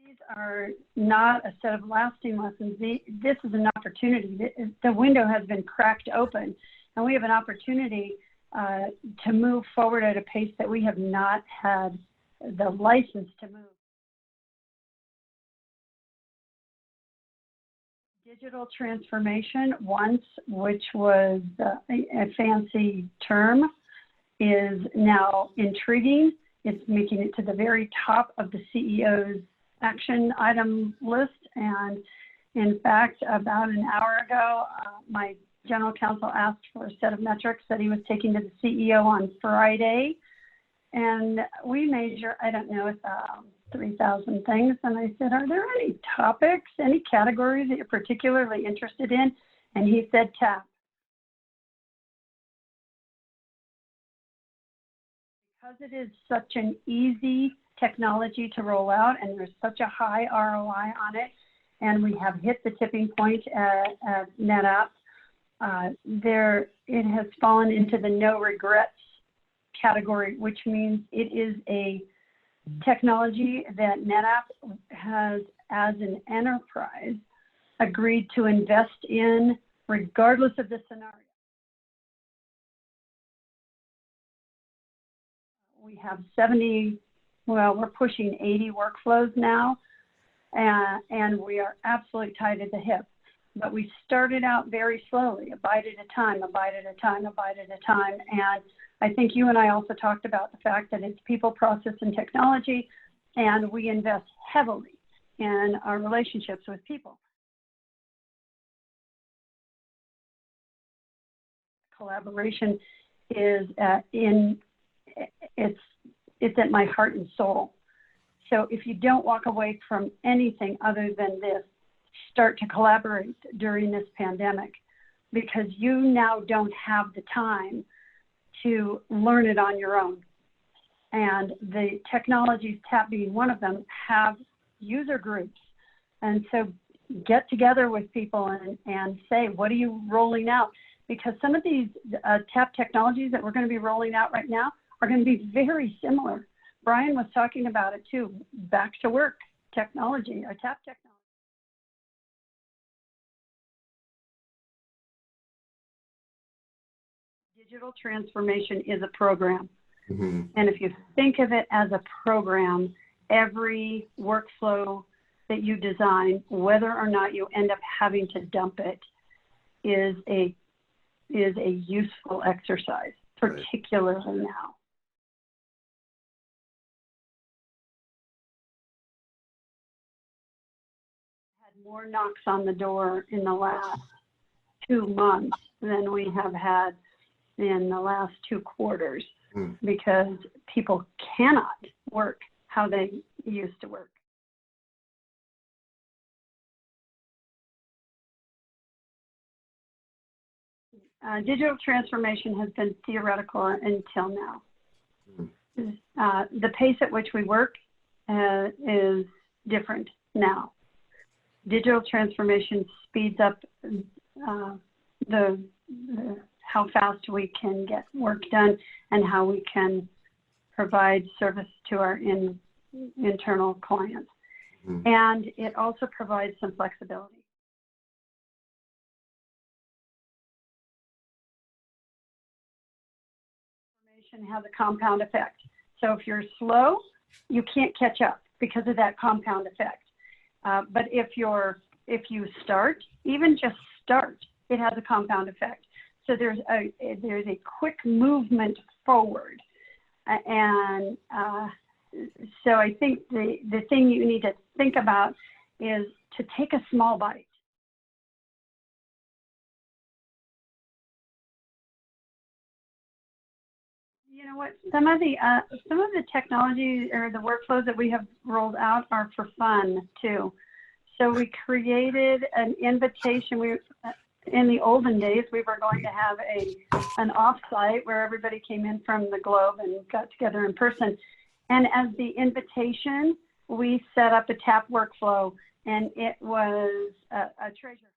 These are not a set of lasting lessons. This is an opportunity. The window has been cracked open, and we have an opportunity to move forward at a pace that we have not had the license to move. Digital transformation, once, which was a fancy term, is now intriguing. It's making it to the very top of the CEO's action item list. And in fact, about an hour ago, my general counsel asked for a set of metrics that he was taking to the CEO on Friday. And we measure, I don't know, 3,000 things. And I said, are there any topics, any categories that you're particularly interested in? And he said, TAP. Because it is such an easy technology to roll out and there's such a high ROI on it, and we have hit the tipping point at NetApp, it has fallen into the no regrets category, which means it is a technology that NetApp has, as an enterprise, agreed to invest in regardless of the scenario. We have 70, well, we're pushing 80 workflows now, and we are absolutely tied at the hip. But we started out very slowly, a bite at a time, a bite at a time, a bite at a time. And I think you and I also talked about the fact that it's people, process, and technology, and we invest heavily in our relationships with people. Collaboration is it's at my heart and soul. So if you don't walk away from anything other than this, start to collaborate during this pandemic, because you now don't have the time to learn it on your own. And the technologies, TAP being one of them, have user groups. And so get together with people and say, what are you rolling out? Because some of these TAP technologies that we're going to be rolling out right now are going to be very similar. Brian was talking about it too, back to work technology, or TAP technology. Digital transformation is a program. Mm-hmm. And if you think of it as a program, every workflow that you design, whether or not you end up having to dump it, is a useful exercise, particularly right now. Had more knocks on the door in the last 2 months than we have had in the last 2 quarters, because people cannot work how they used to work. Digital transformation has been theoretical until now. The pace at which we work is different now. Digital transformation speeds up how fast we can get work done and how we can provide service to our internal clients. Mm-hmm. And it also provides some flexibility. Information has a compound effect. So if you're slow, you can't catch up because of that compound effect. But if you start, even just start, it has a compound effect. So there's a quick movement forward, and so I think the thing you need to think about is to take a small bite. You know what? Some of the technology or the workflows that we have rolled out are for fun too. So we created an invitation. In the olden days, we were going to have an offsite where everybody came in from the globe and got together in person. And as the invitation, we set up a TAP workflow, and it was a treasure.